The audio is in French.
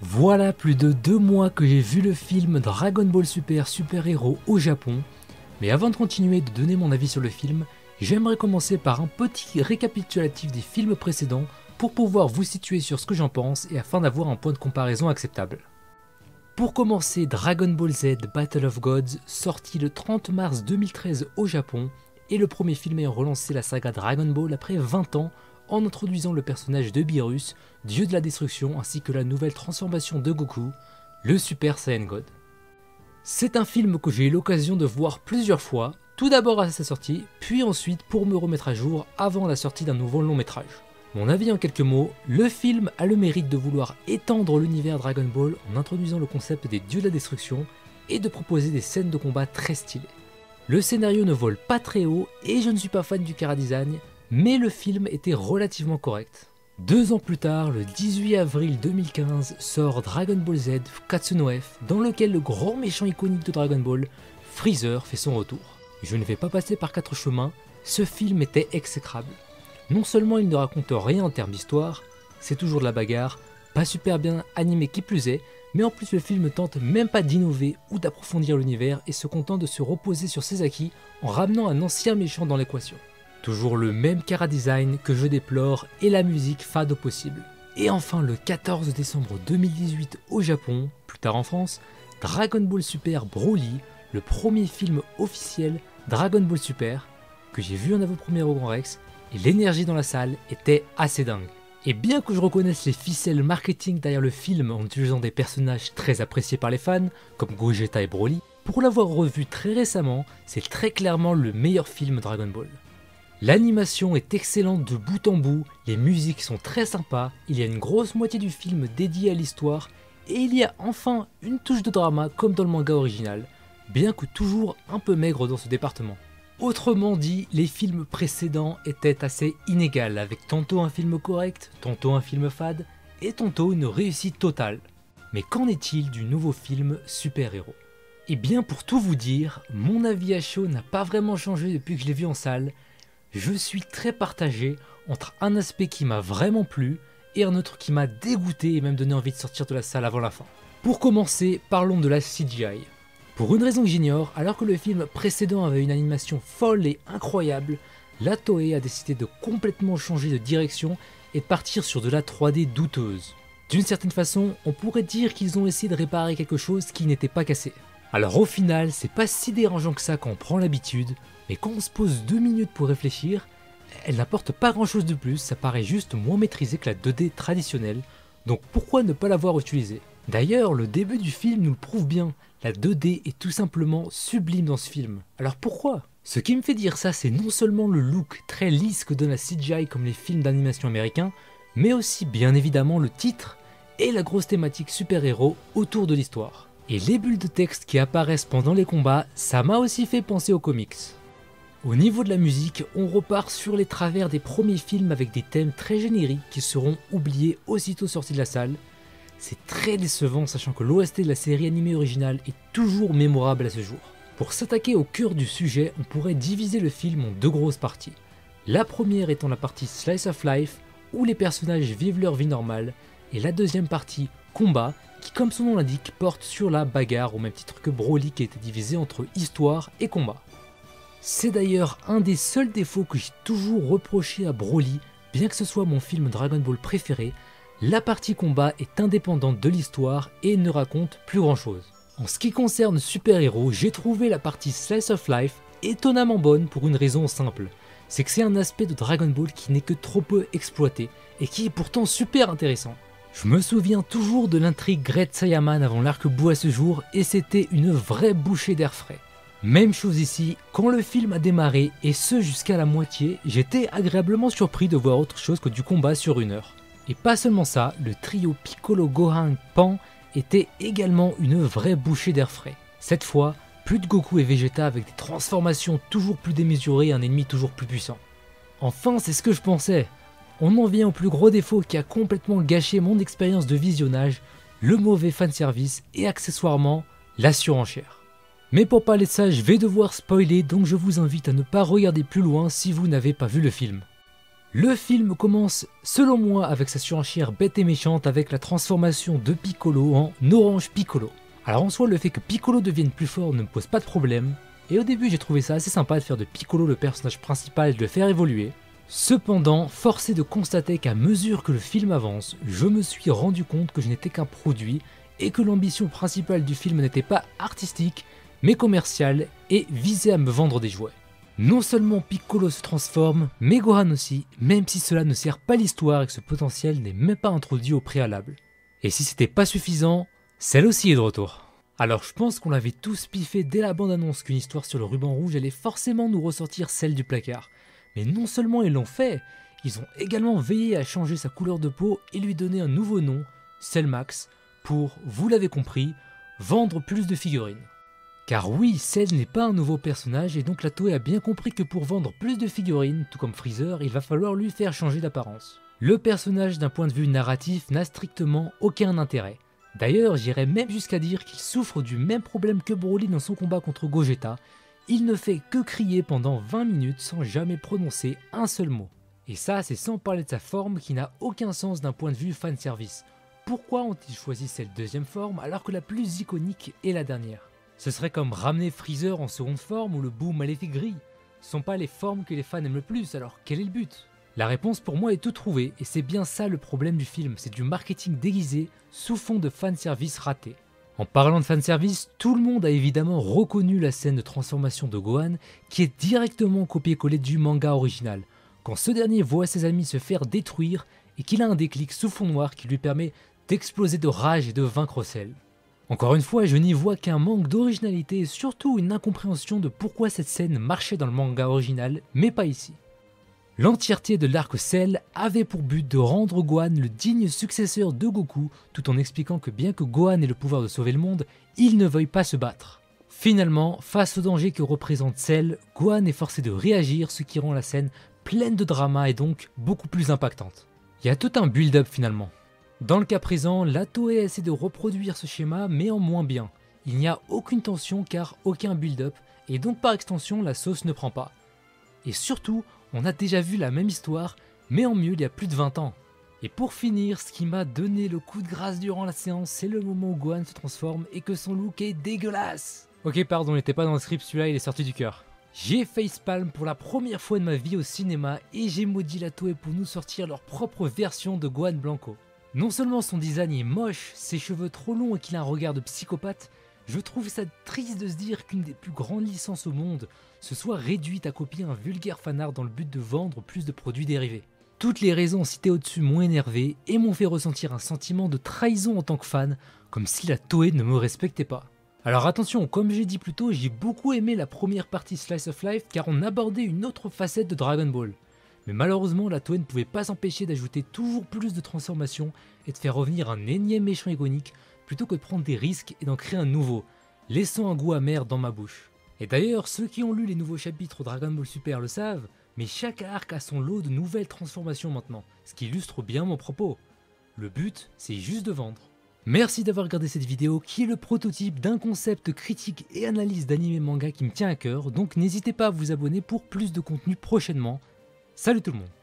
Voilà plus de 2 mois que j'ai vu le film Dragon Ball Super Super Hero au Japon, mais avant de continuer de donner mon avis sur le film, j'aimerais commencer par un petit récapitulatif des films précédents pour pouvoir vous situer sur ce que j'en pense et afin d'avoir un point de comparaison acceptable. Pour commencer, Dragon Ball Z Battle of Gods, sorti le 30 mars 2013 au Japon, est le premier film ayant relancé la saga Dragon Ball après 20 ans en introduisant le personnage de Beerus, dieu de la destruction, ainsi que la nouvelle transformation de Goku, le Super Saiyan God. C'est un film que j'ai eu l'occasion de voir plusieurs fois, tout d'abord à sa sortie, puis ensuite pour me remettre à jour avant la sortie d'un nouveau long métrage. Mon avis en quelques mots, le film a le mérite de vouloir étendre l'univers Dragon Ball en introduisant le concept des dieux de la destruction et de proposer des scènes de combat très stylées. Le scénario ne vole pas très haut et je ne suis pas fan du chara-design, mais le film était relativement correct. 2 ans plus tard, le 18 avril 2015, sort Dragon Ball Z Katsuno F, dans lequel le grand méchant iconique de Dragon Ball, Freezer, fait son retour. Je ne vais pas passer par 4 chemins, ce film était exécrable. Non seulement il ne raconte rien en termes d'histoire, c'est toujours de la bagarre, pas super bien animé qui plus est, mais en plus le film tente même pas d'innover ou d'approfondir l'univers et se contente de se reposer sur ses acquis en ramenant un ancien méchant dans l'équation. Toujours le même chara-design que je déplore et la musique fade au possible. Et enfin le 14 décembre 2018 au Japon, plus tard en France, Dragon Ball Super Broly, le premier film officiel Dragon Ball Super, que j'ai vu en avant-première au Grand Rex, et l'énergie dans la salle était assez dingue. Et bien que je reconnaisse les ficelles marketing derrière le film en utilisant des personnages très appréciés par les fans, comme Gogeta et Broly, pour l'avoir revu très récemment, c'est très clairement le meilleur film Dragon Ball. L'animation est excellente de bout en bout, les musiques sont très sympas, il y a une grosse moitié du film dédiée à l'histoire, et il y a enfin une touche de drama comme dans le manga original, bien que toujours un peu maigre dans ce département. Autrement dit, les films précédents étaient assez inégaux, avec tantôt un film correct, tantôt un film fade, et tantôt une réussite totale. Mais qu'en est-il du nouveau film Super Hero ? Eh bien pour tout vous dire, mon avis à chaud n'a pas vraiment changé depuis que je l'ai vu en salle. Je suis très partagé entre un aspect qui m'a vraiment plu et un autre qui m'a dégoûté et même donné envie de sortir de la salle avant la fin. Pour commencer, parlons de la CGI. Pour une raison que j'ignore, alors que le film précédent avait une animation folle et incroyable, la Toei a décidé de complètement changer de direction et de partir sur de la 3D douteuse. D'une certaine façon, on pourrait dire qu'ils ont essayé de réparer quelque chose qui n'était pas cassé. Alors au final, c'est pas si dérangeant que ça quand on prend l'habitude, mais quand on se pose 2 minutes pour réfléchir, elle n'apporte pas grand chose de plus, ça paraît juste moins maîtrisé que la 2D traditionnelle, donc pourquoi ne pas l'avoir utilisé ? D'ailleurs, le début du film nous le prouve bien, la 2D est tout simplement sublime dans ce film. Alors pourquoi ? Ce qui me fait dire ça, c'est non seulement le look très lisse que donne la CGI comme les films d'animation américains, mais aussi bien évidemment le titre et la grosse thématique super-héros autour de l'histoire. Et les bulles de texte qui apparaissent pendant les combats, ça m'a aussi fait penser aux comics. Au niveau de la musique, on repart sur les travers des premiers films avec des thèmes très génériques qui seront oubliés aussitôt sortis de la salle. C'est très décevant sachant que l'OST de la série animée originale est toujours mémorable à ce jour. Pour s'attaquer au cœur du sujet, on pourrait diviser le film en 2 grosses parties. La première étant la partie Slice of Life, où les personnages vivent leur vie normale, et la deuxième partie, Combat, qui comme son nom l'indique porte sur la bagarre au même titre que Broly qui était divisé entre histoire et combat. C'est d'ailleurs un des seuls défauts que j'ai toujours reproché à Broly, bien que ce soit mon film Dragon Ball préféré, la partie combat est indépendante de l'histoire et ne raconte plus grand chose. En ce qui concerne Super Hero, j'ai trouvé la partie Slice of Life étonnamment bonne pour une raison simple, c'est que c'est un aspect de Dragon Ball qui n'est que trop peu exploité et qui est pourtant super intéressant. Je me souviens toujours de l'intrigue Great Saiyaman avant l'arc Buu à ce jour et c'était une vraie bouchée d'air frais. Même chose ici, quand le film a démarré et ce jusqu'à la moitié, j'étais agréablement surpris de voir autre chose que du combat sur 1 heure. Et pas seulement ça, le trio Piccolo, Gohan, Pan était également une vraie bouchée d'air frais. Cette fois, plus de Goku et Vegeta avec des transformations toujours plus démesurées et un ennemi toujours plus puissant. Enfin, c'est ce que je pensais. On en vient au plus gros défaut qui a complètement gâché mon expérience de visionnage, le mauvais fanservice et accessoirement la surenchère. Mais pour parler de ça, je vais devoir spoiler, donc je vous invite à ne pas regarder plus loin si vous n'avez pas vu le film. Le film commence, selon moi, avec sa surenchère bête et méchante avec la transformation de Piccolo en Orange Piccolo. Alors en soi, le fait que Piccolo devienne plus fort ne me pose pas de problème, et au début j'ai trouvé ça assez sympa de faire de Piccolo le personnage principal et de le faire évoluer. Cependant, force est de constater qu'à mesure que le film avance, je me suis rendu compte que je n'étais qu'un produit et que l'ambition principale du film n'était pas artistique, mais commerciale et visait à me vendre des jouets. Non seulement Piccolo se transforme, mais Gohan aussi, même si cela ne sert pas l'histoire et que ce potentiel n'est même pas introduit au préalable. Et si c'était pas suffisant, celle aussi est de retour. Alors je pense qu'on l'avait tous piffé dès la bande-annonce qu'une histoire sur le ruban rouge allait forcément nous ressortir celle du placard. Mais non seulement ils l'ont fait, ils ont également veillé à changer sa couleur de peau et lui donner un nouveau nom, Cellmax, pour, vous l'avez compris, vendre plus de figurines. Car oui, Cell n'est pas un nouveau personnage et donc la Toei a bien compris que pour vendre plus de figurines, tout comme Freezer, il va falloir lui faire changer d'apparence. Le personnage d'un point de vue narratif n'a strictement aucun intérêt. D'ailleurs, j'irais même jusqu'à dire qu'il souffre du même problème que Broly dans son combat contre Gogeta. Il ne fait que crier pendant 20 minutes sans jamais prononcer un seul mot. Et ça, c'est sans parler de sa forme qui n'a aucun sens d'un point de vue fanservice. Pourquoi ont-ils choisi cette deuxième forme alors que la plus iconique est la dernière? Ce serait comme ramener Freezer en seconde forme ou le Boo maléfique gris. Ce sont pas les formes que les fans aiment le plus, alors quel est le but? La réponse pour moi est tout trouvée, et c'est bien ça le problème du film, c'est du marketing déguisé sous fond de fanservice raté. En parlant de fanservice, tout le monde a évidemment reconnu la scène de transformation de Gohan qui est directement copié-collé du manga original, quand ce dernier voit ses amis se faire détruire et qu'il a un déclic sous fond noir qui lui permet d'exploser de rage et de vaincre Cell. Encore une fois, je n'y vois qu'un manque d'originalité et surtout une incompréhension de pourquoi cette scène marchait dans le manga original, mais pas ici. L'entièreté de l'arc Cell avait pour but de rendre Gohan le digne successeur de Goku, tout en expliquant que bien que Gohan ait le pouvoir de sauver le monde, il ne veuille pas se battre. Finalement, face au danger que représente Cell, Gohan est forcé de réagir, ce qui rend la scène pleine de drama et donc beaucoup plus impactante. Il y a tout un build-up finalement. Dans le cas présent, la Toei essaie de reproduire ce schéma mais en moins bien. Il n'y a aucune tension car aucun build-up et donc par extension la sauce ne prend pas. Et surtout, on a déjà vu la même histoire mais en mieux il y a plus de 20 ans. Et pour finir, ce qui m'a donné le coup de grâce durant la séance, c'est le moment où Gohan se transforme et que son look est dégueulasse. Ok pardon, il n'était pas dans le script, celui-là il est sorti du cœur. J'ai facepalm pour la première fois de ma vie au cinéma et j'ai maudit la Toei pour nous sortir leur propre version de Gohan Blanco. Non seulement son design est moche, ses cheveux trop longs et qu'il a un regard de psychopathe, je trouve ça triste de se dire qu'une des plus grandes licences au monde se soit réduite à copier un vulgaire fanart dans le but de vendre plus de produits dérivés. Toutes les raisons citées au-dessus m'ont énervé et m'ont fait ressentir un sentiment de trahison en tant que fan, comme si la Toei ne me respectait pas. Alors attention, comme j'ai dit plus tôt, j'ai beaucoup aimé la première partie Slice of Life car on abordait une autre facette de Dragon Ball. Mais malheureusement, la Toei ne pouvait pas s'empêcher d'ajouter toujours plus de transformations et de faire revenir un énième méchant iconique plutôt que de prendre des risques et d'en créer un nouveau, laissant un goût amer dans ma bouche. Et d'ailleurs, ceux qui ont lu les nouveaux chapitres Dragon Ball Super le savent, mais chaque arc a son lot de nouvelles transformations maintenant, ce qui illustre bien mon propos. Le but, c'est juste de vendre. Merci d'avoir regardé cette vidéo qui est le prototype d'un concept critique et analyse d'anime manga qui me tient à cœur, donc n'hésitez pas à vous abonner pour plus de contenu prochainement. Salut tout le monde!